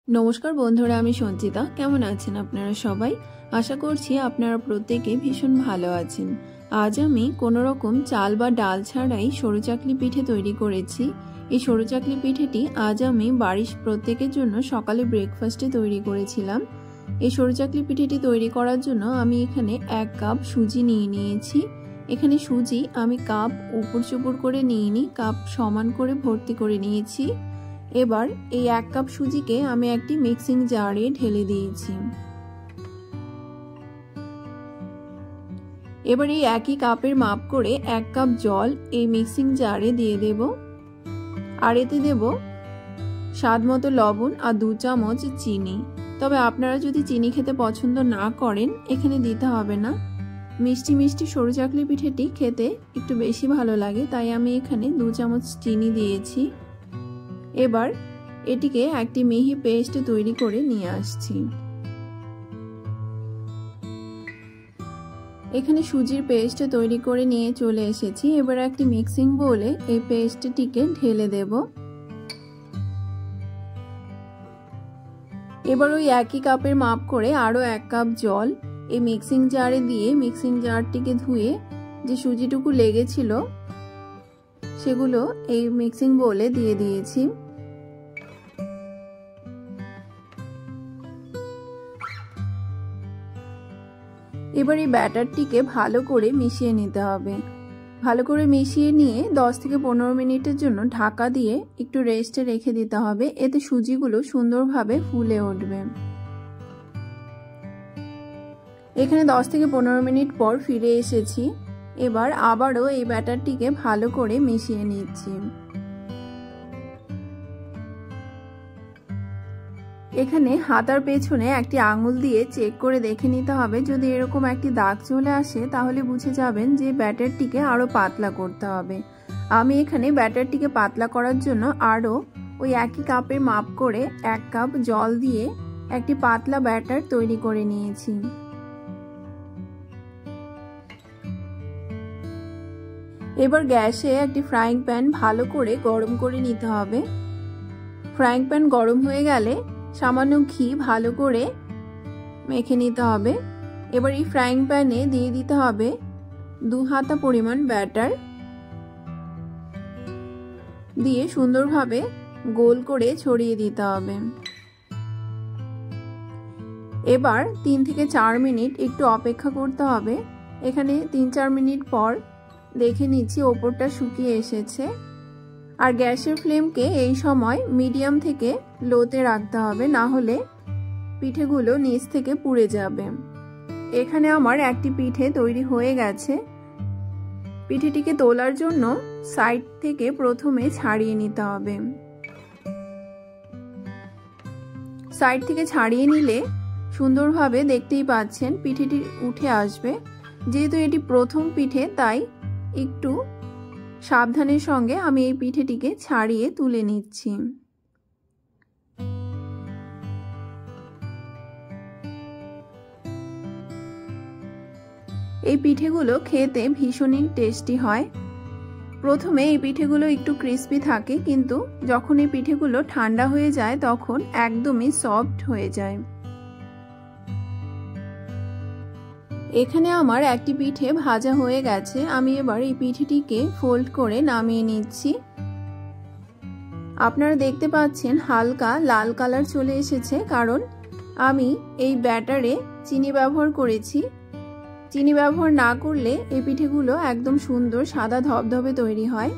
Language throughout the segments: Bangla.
नमस्कार बंधुरा आमी संचिता केमन आছেন আপনারা সবাই। आशा করছি আপনারা প্রত্যেকে ভীষণ ভালো আছেন। আজ আমি কোনো রকম চাল বা ডাল ছাড়াই সরু চাকলি পিঠে তৈরি করেছি। এই সরু চাকলি পিঠেটি আজ আমি বাড়ির প্রত্যেকের জন্য সকালে ব্রেকফাস্টে তৈরি করেছিলাম। এই সরু চাকলি পিঠেটি তৈরি করার জন্য আমি এখানে 1 কাপ সুজি নিয়ে নিয়েছি। এখানে সুজি আমি কাপ উপর চুপুর করে নিইনি, কাপ সমান করে ভর্তি করে নিয়েছি। এবার এই 1 কাপ সুজিকে আমি একটি মিক্সিং জারে ঢেলে দিয়েছি। এবার এই একই কাপের মাপ করে 1 কাপ জল এই মিক্সিং জারে দিয়ে দেব। আর এতে দেব স্বাদমতো লবণ আর 2 চামচ চিনি। তবে আপনারা যদি চিনি খেতে পছন্দ না করেন এখানে দিতে হবে না। মিষ্টি মিষ্টি সরু চাকলি পিঠেটি খেতে একটু বেশি ভালো লাগে, তাই আমি এখানে 2 চামচ চিনি দিয়েছি। এবার এটিকে একটি মিহি পেস্ট তৈরি করে নিয়ে আসছি। এখানে সুজির পেস্ট তৈরি করে নিয়ে চলে এসেছি। এবার একটি মিক্সিং বোলে এই পেস্টটিকে ঢেলে দেব। এবার ওই একই কাপের মাপ করে আরো 1 কাপ জল এই মিক্সিং জারে দিয়ে মিক্সিং জারটিকে ধুয়ে যে সুজিটুকু লেগেছিল সেগুলো এই মিক্সিং বোলে দিয়ে দিয়েছি। এবার এই ব্যাটারটিকে ভালো করে মিশিয়ে নিতে হবে। ভালো করে মিশিয়ে নিয়ে 10 থেকে 15 মিনিটের জন্য ঢাকা দিয়ে একটু রেস্টে রেখে দিতে হবে। এতে সুজিগুলো সুন্দরভাবে ফুলে উঠবে। এখানে 10 থেকে 15 মিনিট পর ফিরে এসেছি। এবার আবারও এই ব্যাটারটিকে ভালো করে মিশিয়ে নিচ্ছি। এখানে হাতার পেছনে একটি আঙুল দিয়ে চেক করে দেখে নিতে হবে। যদি এরকম একটি দাগ চলে আসে তাহলে বুঝে যাবেন যে ব্যাটারটিকে আরো পাতলা করতে হবে। আমি এখানে ব্যাটারটিকে পাতলা করার জন্য আরো ওই একই কাপের মাপ করে 1 কাপ জল দিয়ে একটি পাতলা ব্যাটার তৈরি করে নিয়েছি। এবার গ্যাসে একটি ফ্রাইং প্যান ভালো করে গরম করে নিতে হবে। ফ্রাইং প্যান গরম হয়ে গেলে সামান্য ঘি ভালো করে মেখে নিতে হবে। এবার এই ফ্রাইং প্যানে দিয়ে দিতে হবে 2 হাতা পরিমাণ ব্যাটার, দিয়ে সুন্দরভাবে গোল করে ছড়িয়ে দিতে হবে। এবার 3 থেকে 4 মিনিট একটু অপেক্ষা করতে হবে। এখানে 3-4 মিনিট পর দেখে নিচ্ছি ওপরটা শুকিয়ে এসেছে। আর গ্যাসের ফ্লেমকে এই সময় মিডিয়াম থেকে লোতে রাখতে হবে, না হলে পিঠেগুলো নিচ থেকে পুড়ে যাবে। এখানে আমার একটি পিঠে তৈরি হয়ে গেছে। পিঠেটিকে তোলার জন্য সাইড থেকে প্রথমে ছাড়িয়ে নিতে হবে। সাইড থেকে ছাড়িয়ে নিলে সুন্দরভাবে দেখতেই পাচ্ছেন পিঠেটি উঠে আসবে। যেহেতু এটি প্রথম পিঠে তাই একটু সাবধানের সঙ্গে আমি এই পিঠেটিকে ছাড়িয়ে তুলে নিচ্ছি। এই পিঠেগুলো খেতে ভীষণই টেস্টি হয়। প্রথমে এই পিঠেগুলো একটু ক্রিস্পি থাকে, কিন্তু যখন এই পিঠেগুলো ঠান্ডা হয়ে যায় তখন একদমই সফট হয়ে যায়। এখানে আমার একটি পিঠে ভাজা হয়ে গেছে। আমি এবার এই পিঠেটিকে ফোল্ড করে নামিয়ে নিচ্ছি। আপনারা দেখতে পাচ্ছেন হালকা লাল কালার চলে এসেছে, কারণ আমি এই ব্যাটারে চিনি ব্যবহার করেছি। চিনি ব্যবহার না করলে এই পিঠেগুলো একদম সুন্দর সাদা ধবধবে তৈরি হয়।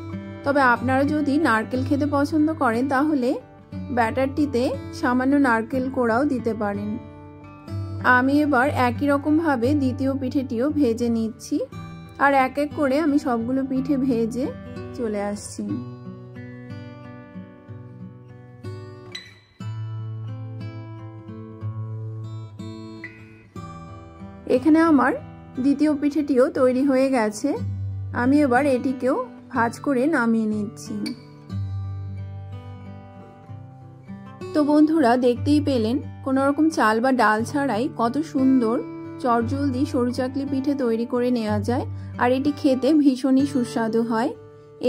তবে আপনারা যদি নারকেল খেতে পছন্দ করেন তাহলে ব্যাটারটিতে সামান্য নারকেল কোড়াও দিতে পারেন। আমি এবার একই রকম ভাবে দ্বিতীয় পিঠেটিও ভেজে নিচ্ছি। আর এক এক করে আমি সবগুলো পিঠে ভেজে চলে আসছি। এখানে আমার দ্বিতীয় পিঠেটিও তৈরি হয়ে গেছে। আমি এবার এটিকেও ভাজ করে নামিয়ে নিচ্ছি। তো বন্ধুরা দেখতেই পেলেন কোনো রকম চাল বা ডাল ছাড়াই কত সুন্দর চটজলদি সরু চাকলি পিঠে তৈরি করে নেওয়া যায়। আর এটি খেতে ভীষণই সুস্বাদু হয়।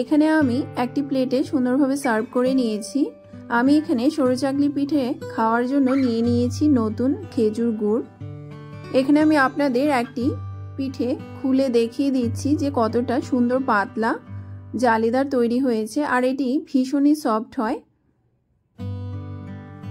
এখানে আমি একটি প্লেটে সুন্দরভাবে সার্ভ করে নিয়েছি। আমি এখানে সরু চাকলি পিঠে খাওয়ার জন্য নিয়ে নিয়েছি নতুন খেজুর গুড়। এখানে আমি আপনাদের একটি পিঠে খুলে দেখিয়ে দিচ্ছি যে কতটা সুন্দর পাতলা জালিদার তৈরি হয়েছে, আর এটি ভীষণই সফট হয়।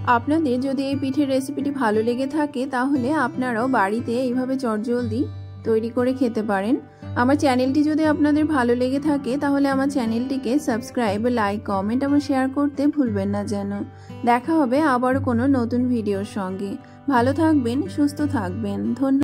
আপনাদের যদি এই পিঠের রেসিপিটি ভালো লেগে থাকে তাহলে আপনারাও বাড়িতে এইভাবে চটজলদি তৈরি করে খেতে পারেন। আমার চ্যানেলটি যদি আপনাদের ভালো লেগে থাকে তাহলে আমার চ্যানেলটিকে সাবস্ক্রাইব, লাইক, কমেন্ট এবং শেয়ার করতে ভুলবেন না যেন। দেখা হবে আবারও কোনো নতুন ভিডিওর সঙ্গে। ভালো থাকবেন, সুস্থ থাকবেন। ধন্যবাদ।